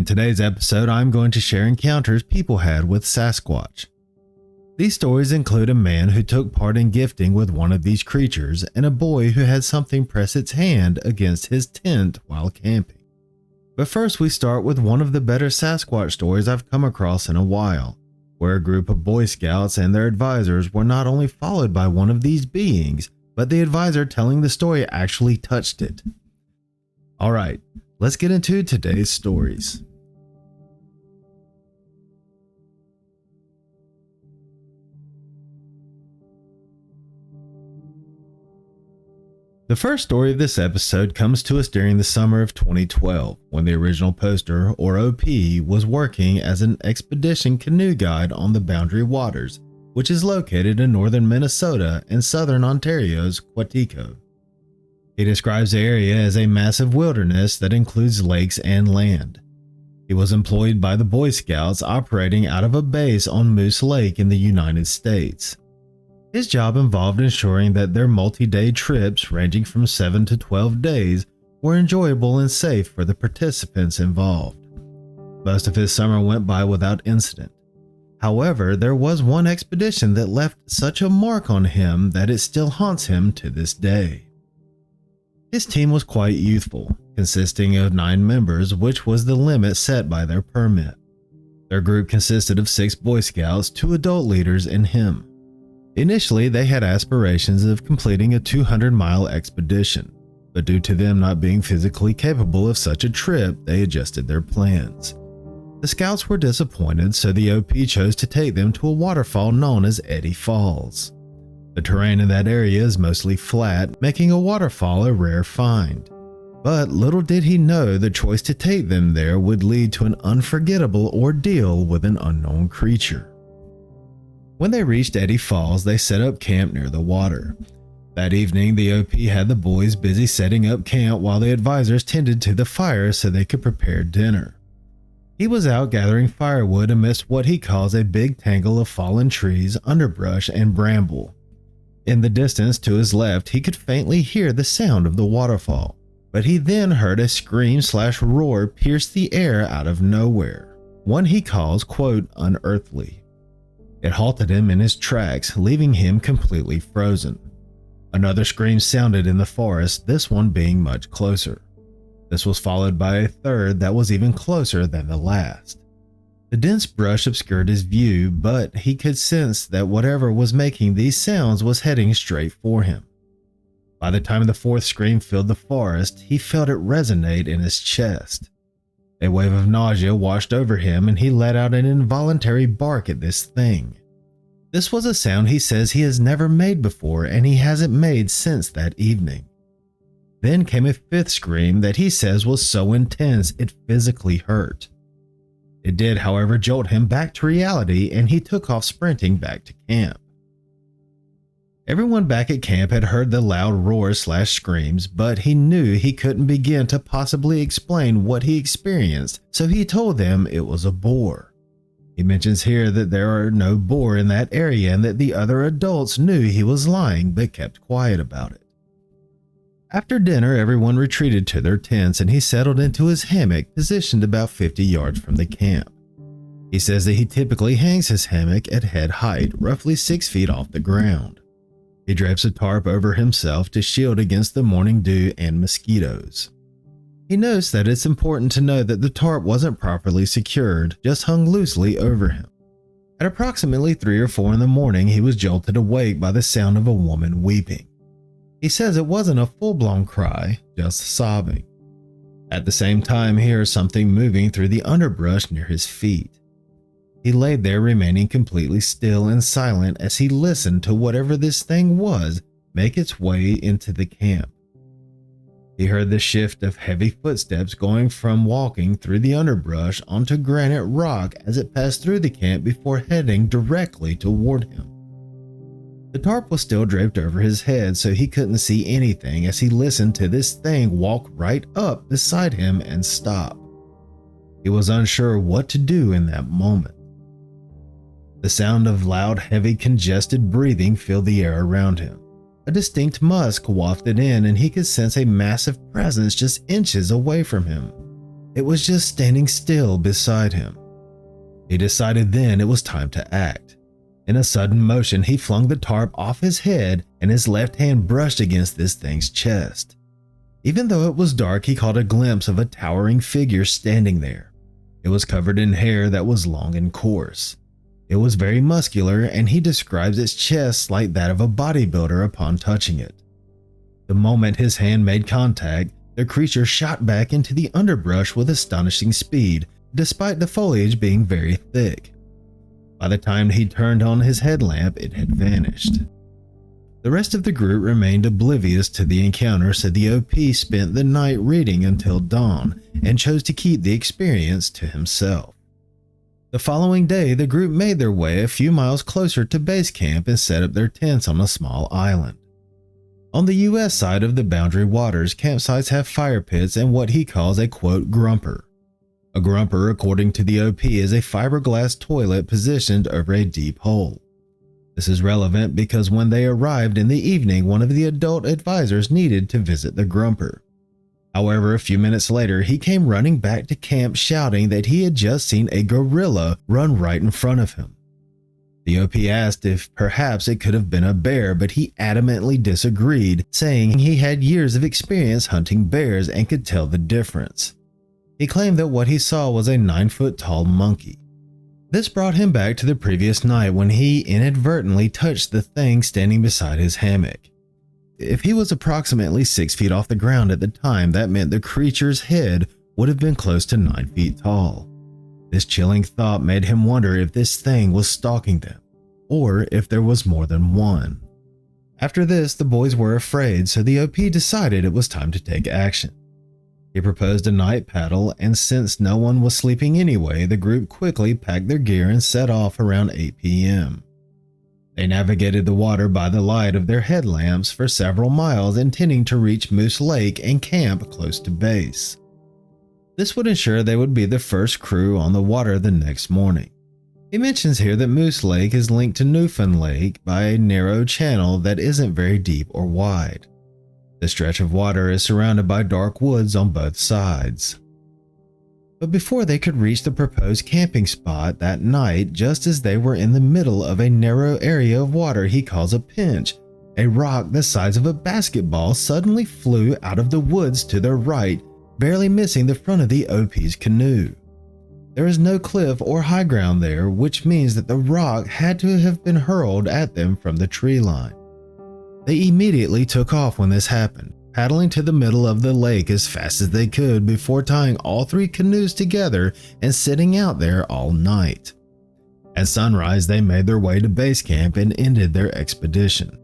In today's episode, I'm going to share encounters people had with Sasquatch. These stories include a man who took part in gifting with one of these creatures and a boy who had something press its hand against his tent while camping. But first, we start with one of the better Sasquatch stories I've come across in a while, where a group of Boy Scouts and their advisors were not only followed by one of these beings, but the advisor telling the story actually touched it. Alright, let's get into today's stories. The first story of this episode comes to us during the summer of 2012, when the original poster, or OP, was working as an expedition canoe guide on the Boundary Waters, which is located in northern Minnesota and southern Ontario's Quatico. He describes the area as a massive wilderness that includes lakes and land. He was employed by the Boy Scouts operating out of a base on Moose Lake in the United States. His job involved ensuring that their multi-day trips, ranging from 7 to 12 days, were enjoyable and safe for the participants involved. Most of his summer went by without incident. However, there was one expedition that left such a mark on him that it still haunts him to this day. His team was quite youthful, consisting of 9 members, which was the limit set by their permit. Their group consisted of 6 Boy Scouts, 2 adult leaders, and him. Initially, they had aspirations of completing a 200-mile expedition, but due to them not being physically capable of such a trip, they adjusted their plans. The Scouts were disappointed, so the OP chose to take them to a waterfall known as Eddy Falls. The terrain in that area is mostly flat, making a waterfall a rare find. But little did he know the choice to take them there would lead to an unforgettable ordeal with an unknown creature. When they reached Eddy Falls, they set up camp near the water. That evening, the OP had the boys busy setting up camp while the advisors tended to the fire so they could prepare dinner. He was out gathering firewood amidst what he calls a big tangle of fallen trees, underbrush, and bramble. In the distance to his left, he could faintly hear the sound of the waterfall, but he then heard a scream/roar pierce the air out of nowhere, one he calls, quote, unearthly. It halted him in his tracks, leaving him completely frozen. Another scream sounded in the forest, this one being much closer. This was followed by a third that was even closer than the last. The dense brush obscured his view, but he could sense that whatever was making these sounds was heading straight for him. By the time the fourth scream filled the forest, he felt it resonate in his chest. A wave of nausea washed over him and he let out an involuntary bark at this thing. This was a sound he says he has never made before and he hasn't made since that evening. Then came a fifth scream that he says was so intense it physically hurt. It did, however, jolt him back to reality and he took off sprinting back to camp. Everyone back at camp had heard the loud roars/screams, but he knew he couldn't begin to possibly explain what he experienced, so he told them it was a boar. He mentions here that there are no boar in that area and that the other adults knew he was lying but kept quiet about it. After dinner, everyone retreated to their tents and he settled into his hammock positioned about 50 yards from the camp. He says that he typically hangs his hammock at head height, roughly 6 feet off the ground. He drapes a tarp over himself to shield against the morning dew and mosquitoes. He notes that it's important to know that the tarp wasn't properly secured, just hung loosely over him. At approximately 3 or 4 in the morning, he was jolted awake by the sound of a woman weeping. He says it wasn't a full-blown cry, just sobbing. At the same time, he hears something moving through the underbrush near his feet. He laid there remaining completely still and silent as he listened to whatever this thing was make its way into the camp. He heard the shift of heavy footsteps going from walking through the underbrush onto granite rock as it passed through the camp before heading directly toward him. The tarp was still draped over his head, so he couldn't see anything as he listened to this thing walk right up beside him and stop. He was unsure what to do in that moment. The sound of loud, heavy, congested breathing filled the air around him. A distinct musk wafted in and he could sense a massive presence just inches away from him. It was just standing still beside him. He decided then it was time to act. In a sudden motion, he flung the tarp off his head and his left hand brushed against this thing's chest. Even though it was dark, he caught a glimpse of a towering figure standing there. It was covered in hair that was long and coarse. It was very muscular, and he describes its chest like that of a bodybuilder upon touching it. The moment his hand made contact, the creature shot back into the underbrush with astonishing speed, despite the foliage being very thick. By the time he turned on his headlamp, it had vanished. The rest of the group remained oblivious to the encounter, so the OP spent the night reading until dawn and chose to keep the experience to himself. The following day, the group made their way a few miles closer to base camp and set up their tents on a small island. On the US side of the boundary waters, campsites have fire pits and what he calls a quote grumper. A grumper, according to the OP, is a fiberglass toilet positioned over a deep hole. This is relevant because when they arrived in the evening, one of the adult advisors needed to visit the grumper. However, a few minutes later, he came running back to camp shouting that he had just seen a gorilla run right in front of him. The OP asked if perhaps it could have been a bear, but he adamantly disagreed, saying he had years of experience hunting bears and could tell the difference. He claimed that what he saw was a 9-foot-tall monkey. This brought him back to the previous night when he inadvertently touched the thing standing beside his hammock. If he was approximately 6 feet off the ground at the time, that meant the creature's head would have been close to 9 feet tall. This chilling thought made him wonder if this thing was stalking them, or if there was more than one. After this, the boys were afraid, so the OP decided it was time to take action. He proposed a night paddle, and since no one was sleeping anyway, the group quickly packed their gear and set off around 8 p.m. They navigated the water by the light of their headlamps for several miles, intending to reach Moose Lake and camp close to base. This would ensure they would be the first crew on the water the next morning. He mentions here that Moose Lake is linked to Newfound Lake by a narrow channel that isn't very deep or wide. The stretch of water is surrounded by dark woods on both sides. But before they could reach the proposed camping spot that night, just as they were in the middle of a narrow area of water he calls a pinch, a rock the size of a basketball suddenly flew out of the woods to their right, barely missing the front of the OP's canoe. There is no cliff or high ground there, which means that the rock had to have been hurled at them from the tree line. They immediately took off when this happened, paddling to the middle of the lake as fast as they could before tying all 3 canoes together and sitting out there all night. At sunrise, they made their way to base camp and ended their expedition.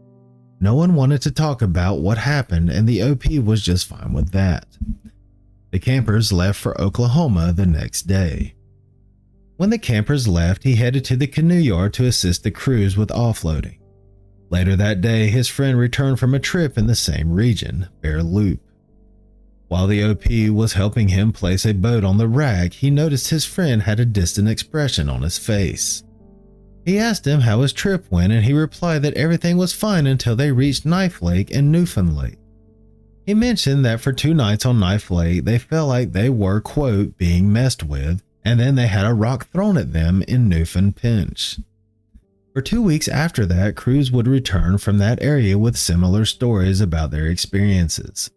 No one wanted to talk about what happened, and the OP was just fine with that. The campers left for Oklahoma the next day. When the campers left, he headed to the canoe yard to assist the crews with offloading. Later that day, his friend returned from a trip in the same region, Bear Loop. While the OP was helping him place a boat on the rack, he noticed his friend had a distant expression on his face. He asked him how his trip went, and he replied that everything was fine until they reached Knife Lake and Newfound Lake. He mentioned that for 2 nights on Knife Lake, they felt like they were, quote, being messed with, and then they had a rock thrown at them in Newfound Pinch. For 2 weeks after that, crews would return from that area with similar stories about their experiences.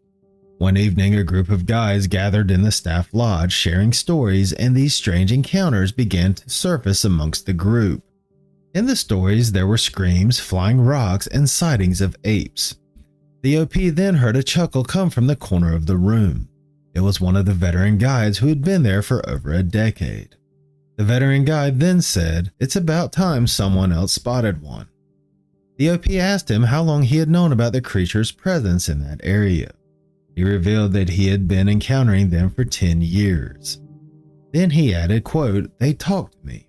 One evening, a group of guys gathered in the staff lodge sharing stories, and these strange encounters began to surface amongst the group. In the stories, there were screams, flying rocks, and sightings of apes. The OP then heard a chuckle come from the corner of the room. It was one of the veteran guides who had been there for over a decade. The veteran guide then said, "It's about time someone else spotted one." The OP asked him how long he had known about the creature's presence in that area. He revealed that he had been encountering them for 10 years. Then he added, quote, "They talked to me."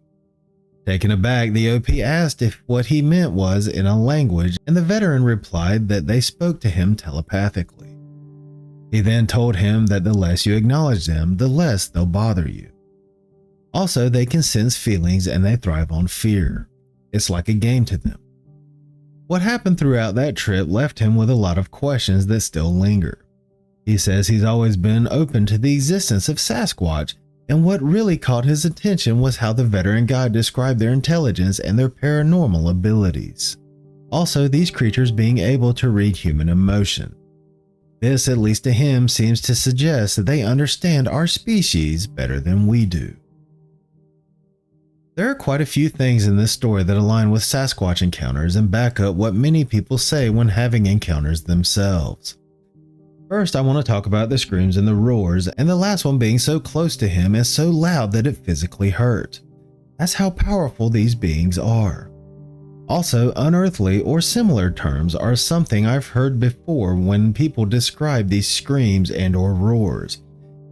Taken aback, the OP asked if what he meant was in a language, and the veteran replied that they spoke to him telepathically. He then told him that the less you acknowledge them, the less they'll bother you. Also, they can sense feelings and they thrive on fear. It's like a game to them. What happened throughout that trip left him with a lot of questions that still linger. He says he's always been open to the existence of Sasquatch, and what really caught his attention was how the veteran guide described their intelligence and their paranormal abilities. Also, these creatures being able to read human emotion. This, at least to him, seems to suggest that they understand our species better than we do. There are quite a few things in this story that align with Sasquatch encounters and back up what many people say when having encounters themselves. First, I want to talk about the screams and the roars, and the last one being so close to him and so loud that it physically hurt. That's how powerful these beings are. Also, unearthly or similar terms are something I've heard before when people describe these screams and or roars,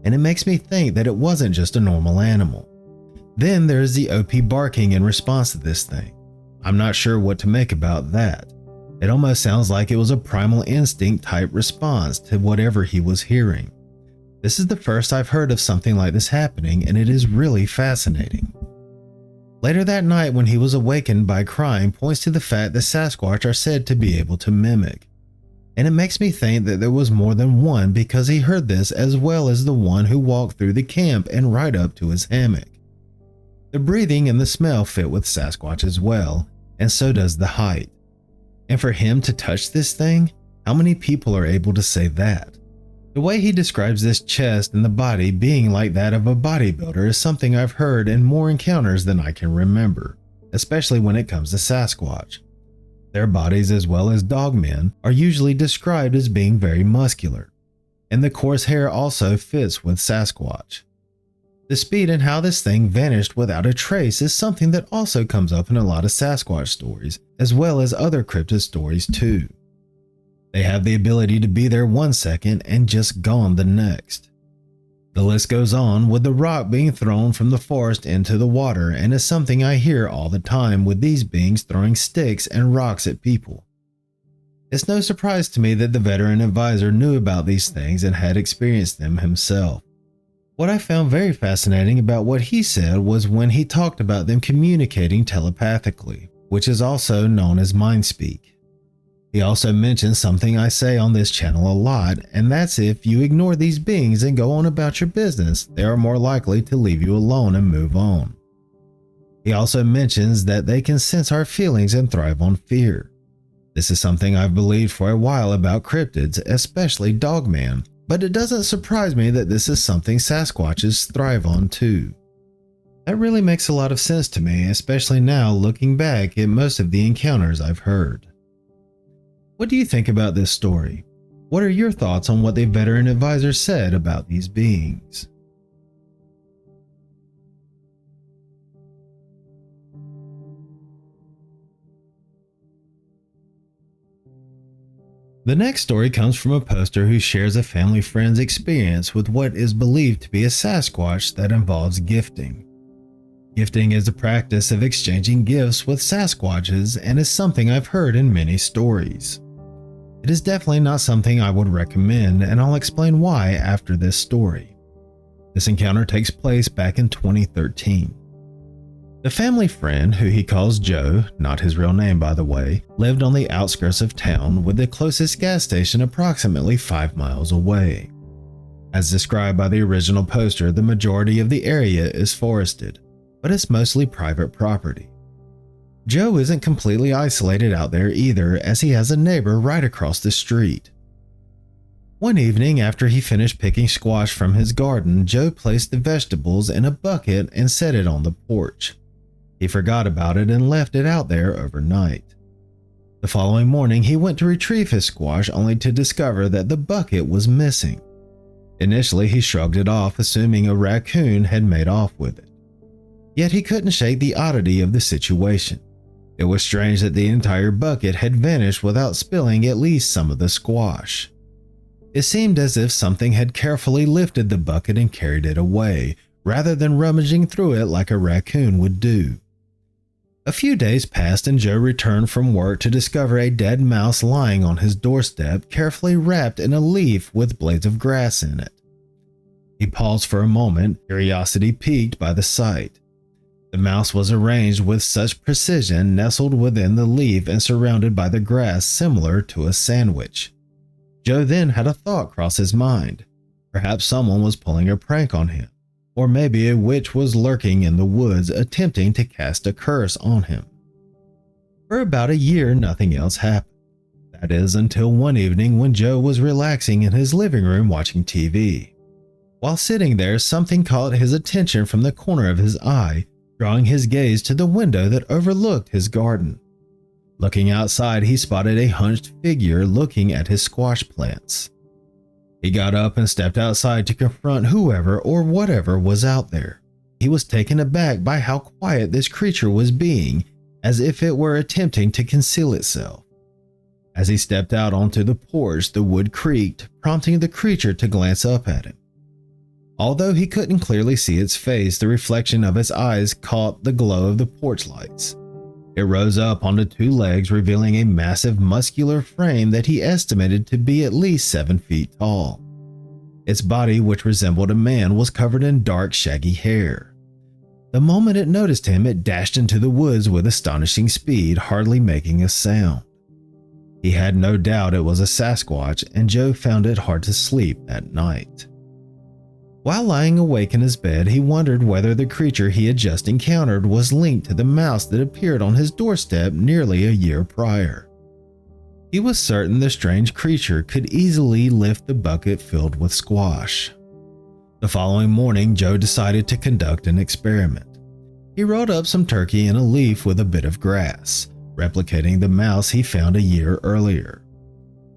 and it makes me think that it wasn't just a normal animal. Then there's the OP barking in response to this thing. I'm not sure what to make about that. It almost sounds like it was a primal instinct type response to whatever he was hearing. This is the first I've heard of something like this happening, and it is really fascinating. Later that night, when he was awakened by crying, points to the fact that Sasquatch are said to be able to mimic. And it makes me think that there was more than one because he heard this as well as the one who walked through the camp and right up to his hammock. The breathing and the smell fit with Sasquatch as well, and so does the height. And for him to touch this thing, how many people are able to say that? The way he describes this chest and the body being like that of a bodybuilder is something I've heard in more encounters than I can remember, especially when it comes to Sasquatch. Their bodies, as well as dogmen, are usually described as being very muscular, and the coarse hair also fits with Sasquatch. The speed and how this thing vanished without a trace is something that also comes up in a lot of Sasquatch stories, as well as other cryptid stories too. They have the ability to be there 1 second and just gone the next. The list goes on, with the rock being thrown from the forest into the water, and is something I hear all the time with these beings throwing sticks and rocks at people. It's no surprise to me that the veteran advisor knew about these things and had experienced them himself. What I found very fascinating about what he said was when he talked about them communicating telepathically, which is also known as mind speak. He also mentioned something I say on this channel a lot, and that's if you ignore these beings and go on about your business, they are more likely to leave you alone and move on. He also mentions that they can sense our feelings and thrive on fear. This is something I've believed for a while about cryptids, especially Dogman, but it doesn't surprise me that this is something Sasquatches thrive on too. That really makes a lot of sense to me, especially now looking back at most of the encounters I've heard. What do you think about this story? What are your thoughts on what the veteran advisor said about these beings? The next story comes from a poster who shares a family friend's experience with what is believed to be a Sasquatch that involves gifting. Gifting is the practice of exchanging gifts with Sasquatches and is something I've heard in many stories. It is definitely not something I would recommend, and I'll explain why after this story. This encounter takes place back in 2013. The family friend, who he calls Joe, not his real name by the way, lived on the outskirts of town with the closest gas station approximately 5 miles away. As described by the original poster, the majority of the area is forested, but it's mostly private property. Joe isn't completely isolated out there either, as he has a neighbor right across the street. One evening after he finished picking squash from his garden, Joe placed the vegetables in a bucket and set it on the porch. He forgot about it and left it out there overnight. The following morning, he went to retrieve his squash only to discover that the bucket was missing. Initially, he shrugged it off, assuming a raccoon had made off with it. Yet he couldn't shake the oddity of the situation. It was strange that the entire bucket had vanished without spilling at least some of the squash. It seemed as if something had carefully lifted the bucket and carried it away, rather than rummaging through it like a raccoon would do. A few days passed and Joe returned from work to discover a dead mouse lying on his doorstep, carefully wrapped in a leaf with blades of grass in it. He paused for a moment, curiosity piqued by the sight. The mouse was arranged with such precision, nestled within the leaf and surrounded by the grass similar to a sandwich. Joe then had a thought cross his mind. Perhaps someone was pulling a prank on him, or maybe a witch was lurking in the woods attempting to cast a curse on him. For about a year, nothing else happened. That is, until one evening when Joe was relaxing in his living room watching TV. While sitting there, something caught his attention from the corner of his eye, drawing his gaze to the window that overlooked his garden. Looking outside, he spotted a hunched figure looking at his squash plants. He got up and stepped outside to confront whoever or whatever was out there. He was taken aback by how quiet this creature was being, as if it were attempting to conceal itself. As he stepped out onto the porch, the wood creaked, prompting the creature to glance up at him. Although he couldn't clearly see its face, the reflection of its eyes caught the glow of the porch lights. It rose up onto two legs, revealing a massive muscular frame that he estimated to be at least 7 feet tall. Its body, which resembled a man, was covered in dark, shaggy hair. The moment it noticed him, it dashed into the woods with astonishing speed, hardly making a sound. He had no doubt it was a Sasquatch, and Joe found it hard to sleep at night. While lying awake in his bed, he wondered whether the creature he had just encountered was linked to the mouse that appeared on his doorstep nearly a year prior. He was certain the strange creature could easily lift the bucket filled with squash. The following morning, Joe decided to conduct an experiment. He rolled up some turkey in a leaf with a bit of grass, replicating the mouse he found a year earlier.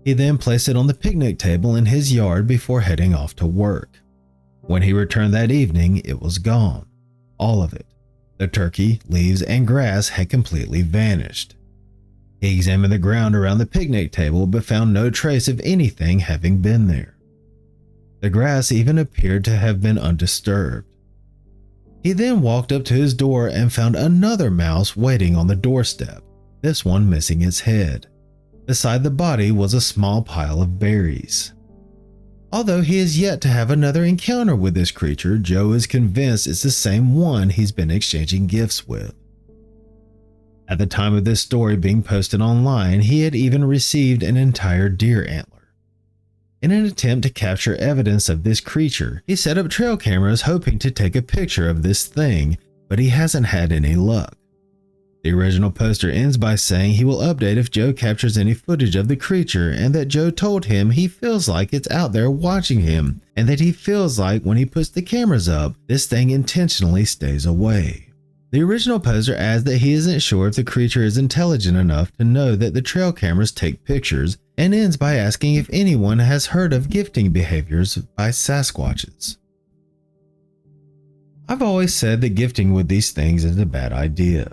He then placed it on the picnic table in his yard before heading off to work. When he returned that evening, it was gone. All of it. The turkey, leaves, and grass had completely vanished. He examined the ground around the picnic table but found no trace of anything having been there. The grass even appeared to have been undisturbed. He then walked up to his door and found another mouse waiting on the doorstep, this one missing its head. Beside the body was a small pile of berries. Although he has yet to have another encounter with this creature, Joe is convinced it's the same one he's been exchanging gifts with. At the time of this story being posted online, he had even received an entire deer antler. In an attempt to capture evidence of this creature, he set up trail cameras hoping to take a picture of this thing, but he hasn't had any luck. The original poster ends by saying he will update if Joe captures any footage of the creature, and that Joe told him he feels like it's out there watching him, and that he feels like when he puts the cameras up, this thing intentionally stays away. The original poster adds that he isn't sure if the creature is intelligent enough to know that the trail cameras take pictures, and ends by asking if anyone has heard of gifting behaviors by Sasquatches. I've always said that gifting with these things is a bad idea.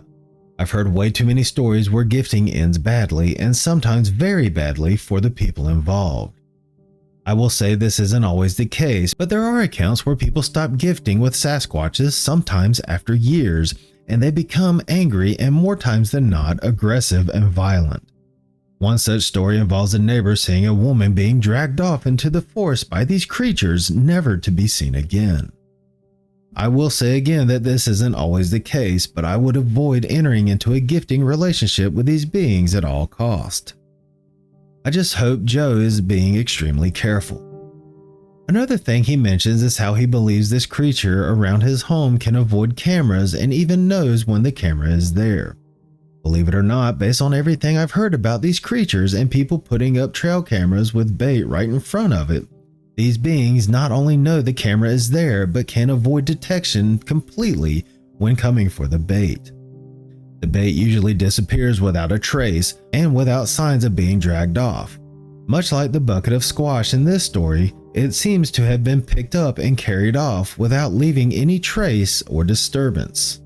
I've heard way too many stories where gifting ends badly, and sometimes very badly, for the people involved. I will say this isn't always the case, but there are accounts where people stop gifting with Sasquatches sometimes after years, and they become angry and more times than not aggressive and violent. One such story involves a neighbor seeing a woman being dragged off into the forest by these creatures, never to be seen again. I will say again that this isn't always the case, but I would avoid entering into a gifting relationship with these beings at all cost. I just hope Joe is being extremely careful. Another thing he mentions is how he believes this creature around his home can avoid cameras and even knows when the camera is there. Believe it or not, based on everything I've heard about these creatures and people putting up trail cameras with bait right in front of it, these beings not only know the camera is there, but can avoid detection completely when coming for the bait. The bait usually disappears without a trace and without signs of being dragged off. Much like the bucket of squash in this story, it seems to have been picked up and carried off without leaving any trace or disturbance.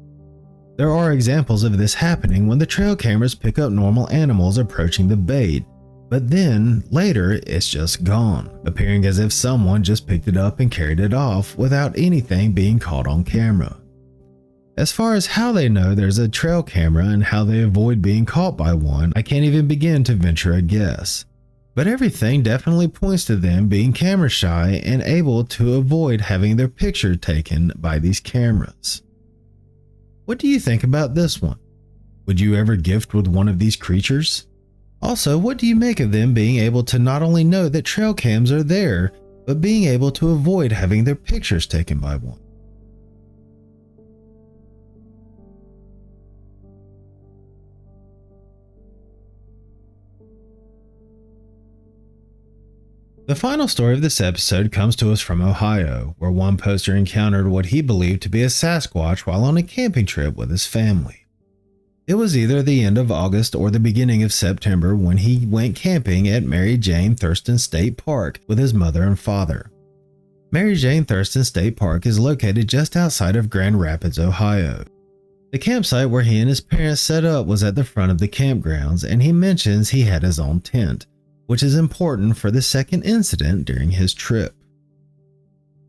There are examples of this happening when the trail cameras pick up normal animals approaching the bait, but then, later, it's just gone, appearing as if someone just picked it up and carried it off without anything being caught on camera. As far as how they know there's a trail camera and how they avoid being caught by one, I can't even begin to venture a guess. But everything definitely points to them being camera shy and able to avoid having their picture taken by these cameras. What do you think about this one? Would you ever gift with one of these creatures? Also, what do you make of them being able to not only know that trail cams are there, but being able to avoid having their pictures taken by one? The final story of this episode comes to us from Ohio, where one poster encountered what he believed to be a Sasquatch while on a camping trip with his family. It was either the end of August or the beginning of September when he went camping at Mary Jane Thurston State Park with his mother and father. Mary Jane Thurston State Park is located just outside of Grand Rapids, Ohio. The campsite where he and his parents set up was at the front of the campgrounds, and he mentions he had his own tent, which is important for the second incident during his trip.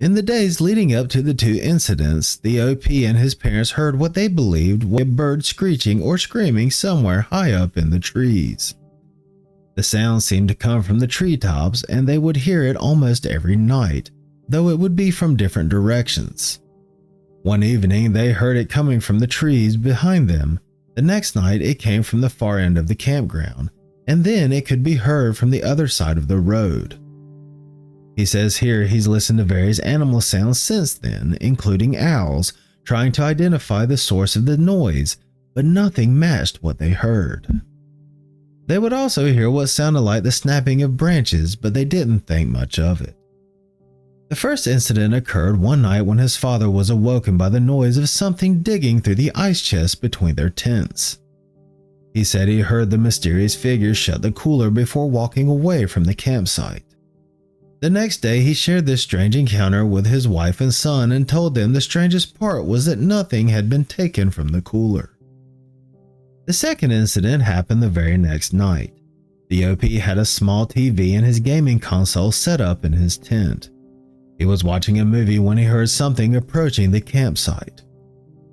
In the days leading up to the two incidents, the OP and his parents heard what they believed was a bird screeching or screaming somewhere high up in the trees. The sound seemed to come from the treetops, and they would hear it almost every night, though it would be from different directions. One evening, they heard it coming from the trees behind them. The next night, it came from the far end of the campground, and then it could be heard from the other side of the road. He says here he's listened to various animal sounds since then, including owls, trying to identify the source of the noise, but nothing matched what they heard. They would also hear what sounded like the snapping of branches, but they didn't think much of it. The first incident occurred one night when his father was awoken by the noise of something digging through the ice chest between their tents. He said he heard the mysterious figure shut the cooler before walking away from the campsite. The next day, he shared this strange encounter with his wife and son and told them the strangest part was that nothing had been taken from the cooler. The second incident happened the very next night. The OP had a small TV and his gaming console set up in his tent. He was watching a movie when he heard something approaching the campsite.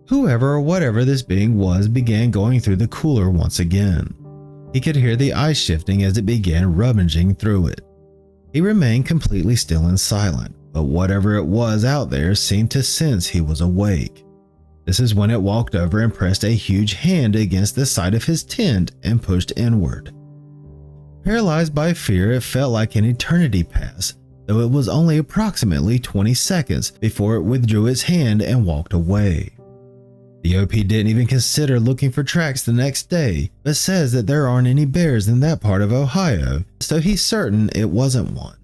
Whoever or whatever this being was began going through the cooler once again. He could hear the ice shifting as it began rummaging through it. He remained completely still and silent, but whatever it was out there seemed to sense he was awake. This is when it walked over and pressed a huge hand against the side of his tent and pushed inward. Paralyzed by fear, it felt like an eternity passed, though it was only approximately 20 seconds before it withdrew its hand and walked away. The OP didn't even consider looking for tracks the next day, but says that there aren't any bears in that part of Ohio, so he's certain it wasn't one.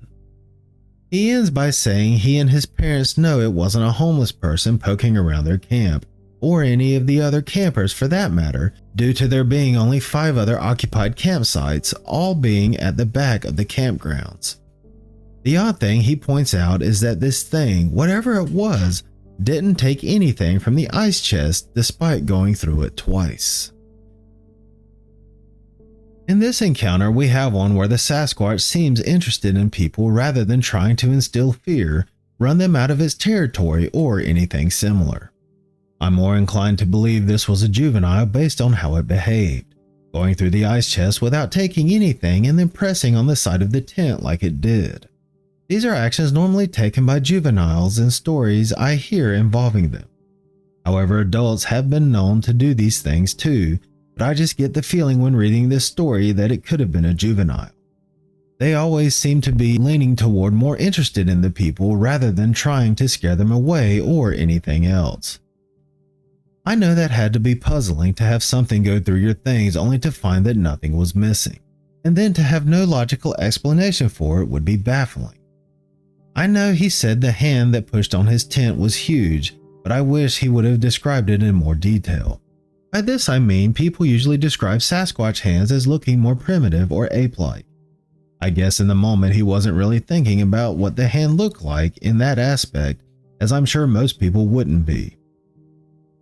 He ends by saying he and his parents know it wasn't a homeless person poking around their camp, or any of the other campers for that matter, due to there being only 5 other occupied campsites, all being at the back of the campgrounds. The odd thing he points out is that this thing, whatever it was, didn't take anything from the ice chest despite going through it twice. In this encounter, we have one where the Sasquatch seems interested in people rather than trying to instill fear, run them out of its territory, or anything similar. I'm more inclined to believe this was a juvenile based on how it behaved, going through the ice chest without taking anything and then pressing on the side of the tent like it did. These are actions normally taken by juveniles in stories I hear involving them. However, adults have been known to do these things too, but I just get the feeling when reading this story that it could have been a juvenile. They always seem to be leaning toward more interested in the people rather than trying to scare them away or anything else. I know that had to be puzzling to have something go through your things only to find that nothing was missing, and then to have no logical explanation for it would be baffling. I know he said the hand that pushed on his tent was huge, but I wish he would have described it in more detail. By this I mean people usually describe Sasquatch hands as looking more primitive or ape-like. I guess in the moment he wasn't really thinking about what the hand looked like in that aspect, as I'm sure most people wouldn't be.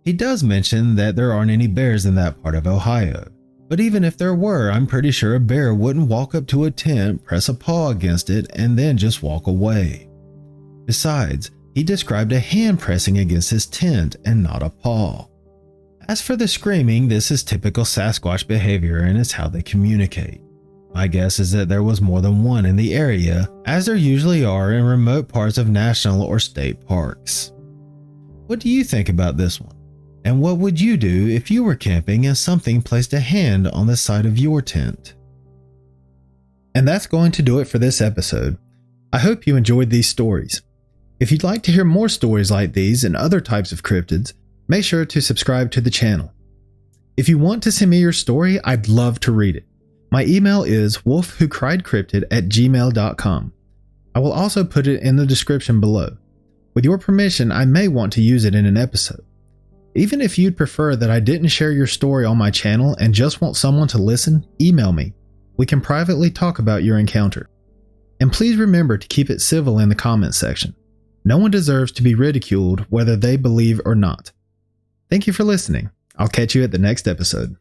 He does mention that there aren't any bears in that part of Ohio, but even if there were, I'm pretty sure a bear wouldn't walk up to a tent, press a paw against it, and then just walk away. Besides, he described a hand pressing against his tent and not a paw. As for the screaming, this is typical Sasquatch behavior and it's how they communicate. My guess is that there was more than one in the area, as there usually are in remote parts of national or state parks. What do you think about this one? And what would you do if you were camping and something placed a hand on the side of your tent? And that's going to do it for this episode. I hope you enjoyed these stories. If you'd like to hear more stories like these and other types of cryptids, make sure to subscribe to the channel. If you want to send me your story, I'd love to read it. My email is wolfwhocriedcryptid@gmail.com. I will also put it in the description below. With your permission, I may want to use it in an episode. Even if you'd prefer that I didn't share your story on my channel and just want someone to listen, email me. We can privately talk about your encounter. And please remember to keep it civil in the comments section. No one deserves to be ridiculed whether they believe or not. Thank you for listening. I'll catch you at the next episode.